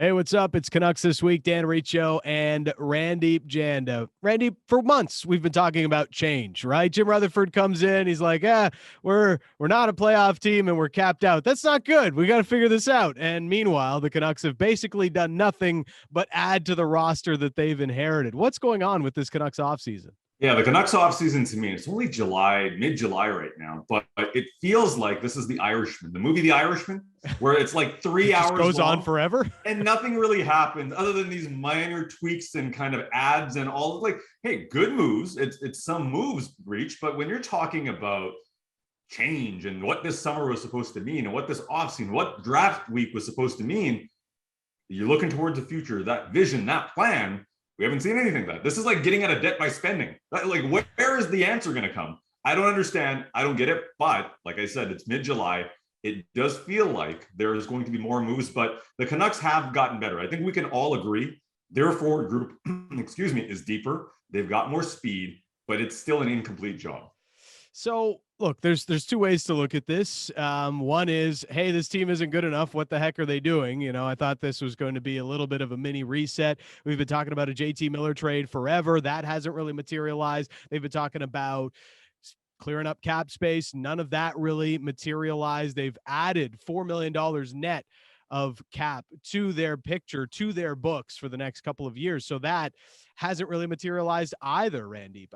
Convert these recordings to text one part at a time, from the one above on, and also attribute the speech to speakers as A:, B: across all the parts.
A: Hey, what's up? It's Canucks This Week, Dan Riccio and Randip Janda. Randip, for months we've been talking about change, right? Jim Rutherford comes in, he's like, we're not a playoff team and we're capped out. That's not good. We got to figure this out. And meanwhile, the Canucks have basically done nothing but add to the roster that they've inherited. What's going on with this Canucks offseason?
B: Yeah, the Canucks offseason to me, it's only July, mid-July right now, but it feels like this is The Irishman, the movie The Irishman, where it's like three
A: It just
B: hours
A: goes on
B: long
A: forever.
B: and nothing really happens other than these minor tweaks and kind of ads and all of like, hey, good moves. It's some moves reached, but when you're talking about change and what this summer was supposed to mean and what this offseason, what draft week was supposed to mean, you're looking towards the future, that vision, that plan. We haven't seen anything like that. This is like getting out of debt by spending. Like, where is the answer going to come? I don't understand. I don't get it. But like I said, it's mid-July. It does feel like there is going to be more moves, but the Canucks have gotten better. I think we can all agree their forward group, excuse me, is deeper. They've got more speed, but it's still an incomplete job.
A: So look, there's two ways to look at this. One is, hey, this team isn't good enough. What the heck are they doing? You know, I thought this was going to be a little bit of a mini reset. We've been talking about a JT Miller trade forever. That hasn't really materialized. They've been talking about clearing up cap space. None of that really materialized. They've added $4 million net of cap to their picture, to their books for the next couple of years. So that hasn't really materialized either, Randy.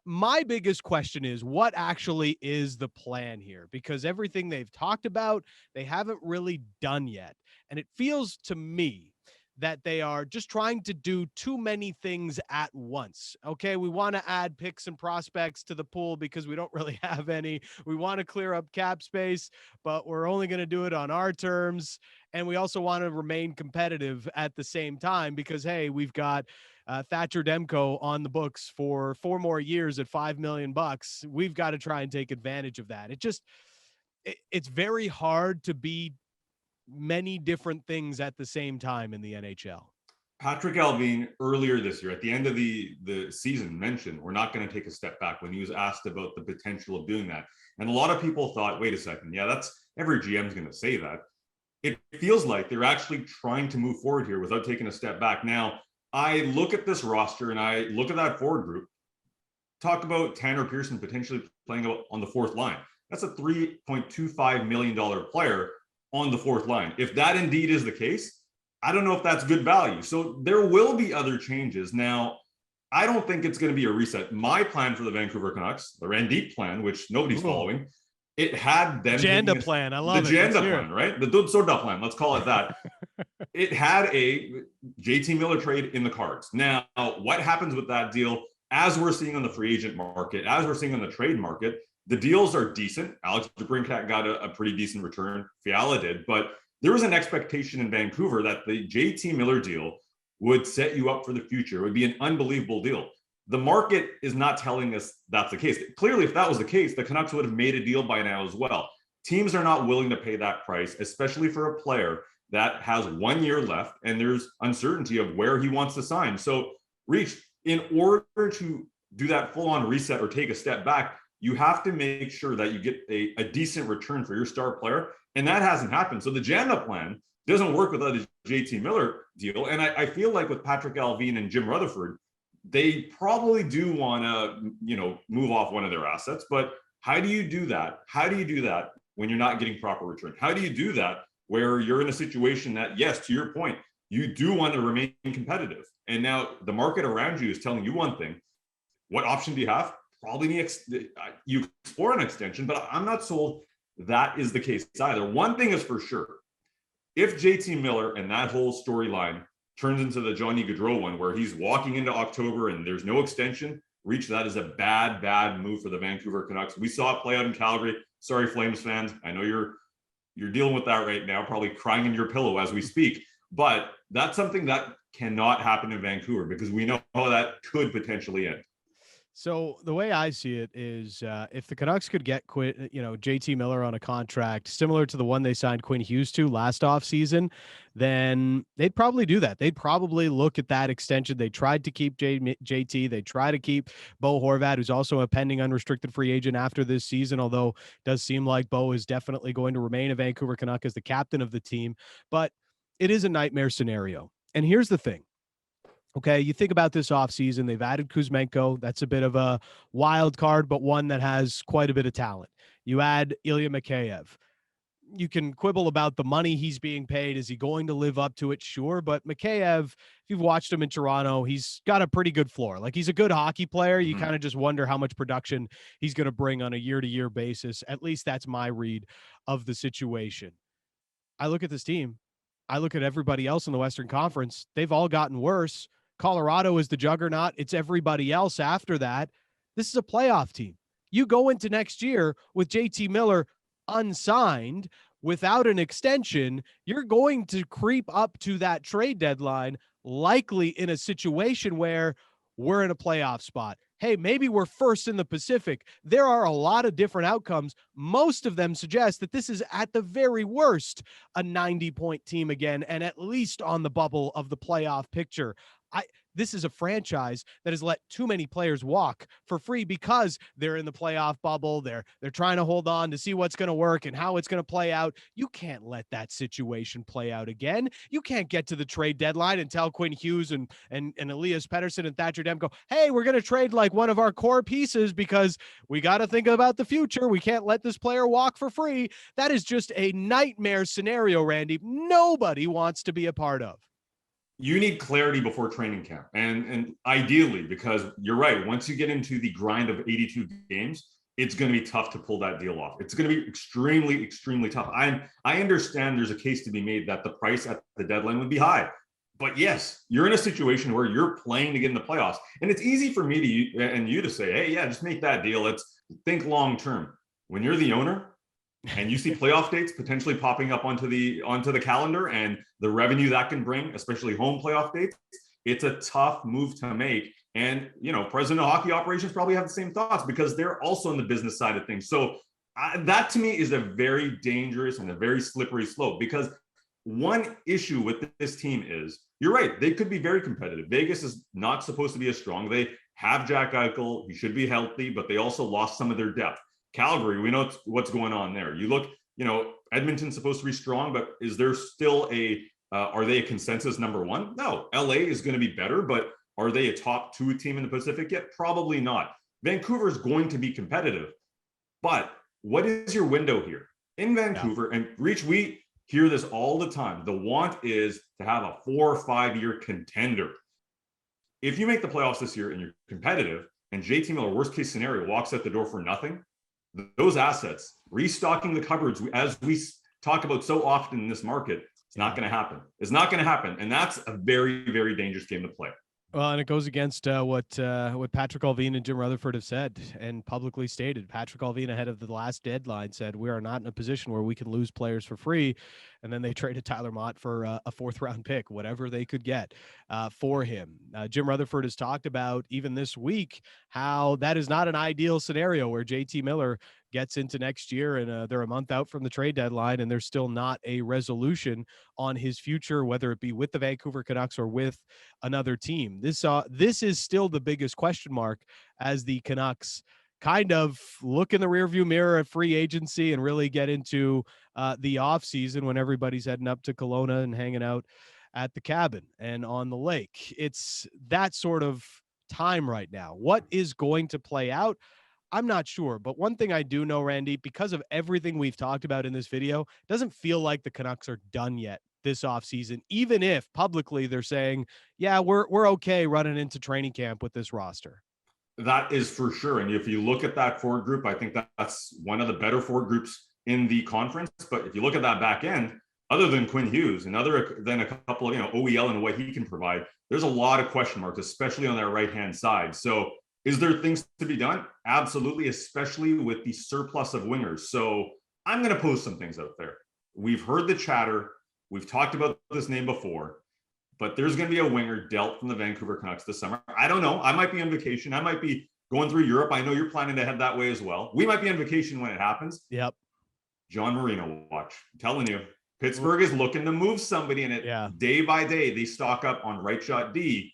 A: My biggest question is, what actually is the plan here? Because everything they've talked about, they haven't really done yet. And it feels to me that they are just trying to do too many things at once. Okay, we want to add picks and prospects to the pool because we don't really have any. We want to clear up cap space, but we're only going to do it on our terms. And we also want to remain competitive at the same time because, hey, we've got Thatcher Demko on the books for 4 more years at $5 million. We've got to try and take advantage of that. It's very hard to be many different things at the same time in the NHL.
B: Patrick Alvin earlier this year, at the end of the season, mentioned we're not going to take a step back when he was asked about the potential of doing that. And a lot of people thought, wait a second, yeah, that's every GM is going to say that. It feels like they're actually trying to move forward here without taking a step back. Now, I look at this roster and I look at that forward group, talk about Tanner Pearson potentially playing on the fourth line. That's a $3.25 million player on the fourth line. If that indeed is the case, I don't know if that's good value. So there will be other changes. Now, I don't think it's going to be a reset. My plan for the Vancouver Canucks, the Randip plan, which nobody's following, it had them
A: Janda plan. I love
B: the Janda plan, right? The Dudsorda plan. Let's call it that. It had a JT Miller trade in the cards. Now, what happens with that deal, as we're seeing on the free agent market, as we're seeing on the trade market, the deals are decent. Alex DeBrincat got a pretty decent return. Fiala did. But there was an expectation in Vancouver that the JT Miller deal would set you up for the future. It would be an unbelievable deal. The market is not telling us that's the case. Clearly, if that was the case, the Canucks would have made a deal by now as well. Teams are not willing to pay that price, especially for a player that has 1 year left and there's uncertainty of where he wants to sign. So, Reach, in order to do that full-on reset or take a step back, you have to make sure that you get a decent return for your star player. And that hasn't happened. So the Janda plan doesn't work without a JT Miller deal. And I feel like with Patrick Alvin and Jim Rutherford, they probably do want to, move off one of their assets. But how do you do that? How do you do that when you're not getting proper return? How do you do that where you're in a situation that, yes, to your point, you do want to remain competitive? And now the market around you is telling you one thing. What option do you have? Probably you explore an extension, but I'm not sold that is the case either. One thing is for sure. If JT Miller and that whole storyline turns into the Johnny Gaudreau one where he's walking into October and there's no extension, Reach, that is a bad move for the Vancouver Canucks. We saw it play out in Calgary. Sorry, Flames fans. I know you're dealing with that right now, probably crying in your pillow as we speak. But that's something that cannot happen in Vancouver because we know how that could potentially end.
A: So the way I see it is, if the Canucks could get JT Miller on a contract similar to the one they signed Quinn Hughes to last offseason, then they'd probably do that. They'd probably look at that extension. They tried to keep JT. They try to keep Bo Horvat, who's also a pending unrestricted free agent after this season, although it does seem like Bo is definitely going to remain a Vancouver Canuck as the captain of the team. But it is a nightmare scenario. And here's the thing. Okay, you think about this offseason, they've added Kuzmenko. That's a bit of a wild card, but one that has quite a bit of talent. You add Ilya Mikheyev. You can quibble about the money he's being paid. Is he going to live up to it? Sure. But Mikheyev, if you've watched him in Toronto, he's got a pretty good floor. Like, he's a good hockey player. You kind of just wonder how much production he's going to bring on a year-to-year basis. At least that's my read of the situation. I look at this team. I look at everybody else in the Western Conference. They've all gotten worse. Colorado is the juggernaut. It's everybody else after that. This is a playoff team. You go into next year with JT Miller unsigned without an extension, you're going to creep up to that trade deadline, likely in a situation where we're in a playoff spot. Hey, maybe we're first in the Pacific. There are a lot of different outcomes. Most of them suggest that this is at the very worst a 90-point team again, and at least on the bubble of the playoff picture. This is a franchise that has let too many players walk for free because they're in the playoff bubble. They're trying to hold on to see what's going to work and how it's going to play out. You can't let that situation play out again. You can't get to the trade deadline and tell Quinn Hughes and Elias Pettersson and Thatcher Demko, hey, we're going to trade like one of our core pieces because we got to think about the future. We can't let this player walk for free. That is just a nightmare scenario, Randy. Nobody wants to be a part of.
B: You need clarity before training camp. And ideally, because you're right, once you get into the grind of 82 games, it's going to be tough to pull that deal off. It's going to be extremely, extremely tough. I understand there's a case to be made that the price at the deadline would be high. But yes, you're in a situation where you're playing to get in the playoffs. And it's easy for me to and you to say, hey, yeah, just make that deal. Let's think long term. When you're the owner, and you see playoff dates potentially popping up onto the calendar and the revenue that can bring, especially home playoff dates, it's a tough move to make. And, president of hockey operations probably have the same thoughts because they're also in the business side of things. So that to me is a very dangerous and a very slippery slope, because one issue with this team is, you're right, they could be very competitive. Vegas is not supposed to be as strong. They have Jack Eichel. He should be healthy, but they also lost some of their depth. Calgary, we know what's going on there. You look, Edmonton's supposed to be strong, but is there still are they a consensus number one? No. LA is going to be better, but are they a top two team in the Pacific yet? Probably not. Vancouver is going to be competitive, but what is your window here in Vancouver? Yeah. And Reach, we hear this all the time. The want is to have a 4 or 5 year contender. If you make the playoffs this year and you're competitive, and JT Miller, worst case scenario, walks out the door for nothing, those assets, restocking the cupboards, as we talk about so often in this market, it's not going to happen. It's not going to happen. And that's a very, very dangerous game to play.
A: Well, and it goes against what Patrick Allvin and Jim Rutherford have said and publicly stated. Patrick Allvin, ahead of the last deadline, said we are not in a position where we can lose players for free. And then they traded Tyler Mott for a 4th-round pick, whatever they could get for him. Jim Rutherford has talked about, even this week, how that is not an ideal scenario where JT Miller gets into next year and they're a month out from the trade deadline and there's still not a resolution on his future, whether it be with the Vancouver Canucks or with another team. This is still the biggest question mark as the Canucks kind of look in the rearview mirror at free agency and really get into the off season when everybody's heading up to Kelowna and hanging out at the cabin and on the lake. It's that sort of time right now. What is going to play out? I'm not sure, but one thing I do know, Randy, because of everything we've talked about in this video, it doesn't feel like the Canucks are done yet this offseason, even if publicly they're saying, yeah, we're okay running into training camp with this roster.
B: That is for sure. And if you look at that forward group, I think that's one of the better forward groups in the conference. But if you look at that back end, other than Quinn Hughes and other than a couple of, OEL and what he can provide, there's a lot of question marks, especially on that right-hand side. So is there things to be done? Absolutely, especially with the surplus of wingers. So I'm going to post some things out there. We've heard the chatter. We've talked about this name before, but there's going to be a winger dealt from the Vancouver Canucks this summer. I don't know. I might be on vacation. I might be going through Europe. I know you're planning to head that way as well. We might be on vacation when it happens.
A: Yep.
B: John Marino watch. I'm telling you, Pittsburgh is looking to move somebody in it. Yeah. Day by day, they stock up on right shot D.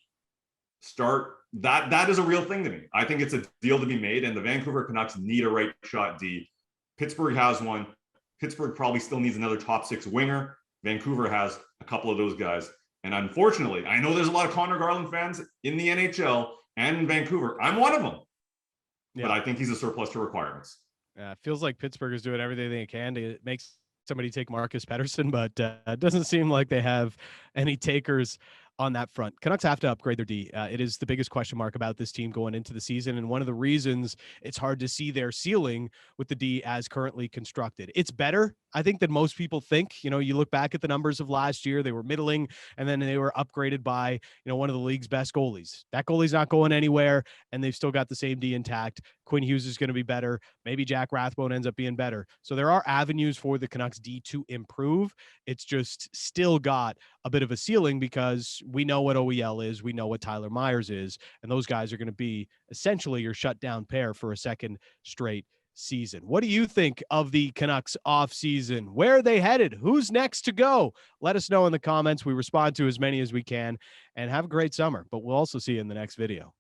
B: That is a real thing to me. I think it's a deal to be made, and the Vancouver Canucks need a right shot D. Pittsburgh has one. Pittsburgh probably still needs another top 6 winger. Vancouver has a couple of those guys. And unfortunately, I know there's a lot of Connor Garland fans in the NHL and in Vancouver. I'm one of them. But I think he's a surplus to requirements.
A: Feels like Pittsburgh is doing everything they can to make somebody take Marcus Pettersson, but it doesn't seem like they have any takers on that front. Canucks have to upgrade their D. It is the biggest question mark about this team going into the season, and one of the reasons it's hard to see their ceiling with the D as currently constructed. It's better, I think, than most people think. You know, you look back at the numbers of last year, they were middling, and then they were upgraded by, you know, one of the league's best goalies. That goalie's not going anywhere, and they've still got the same D intact. Quinn Hughes is going to be better. Maybe Jack Rathbone ends up being better. So there are avenues for the Canucks D to improve. It's just still got a bit of a ceiling because we know what OEL is. We know what Tyler Myers is. And those guys are going to be essentially your shutdown pair for a second straight season. What do you think of the Canucks off season? Where are they headed? Who's next to go? Let us know in the comments. We respond to as many as we can, and have a great summer, but we'll also see you in the next video.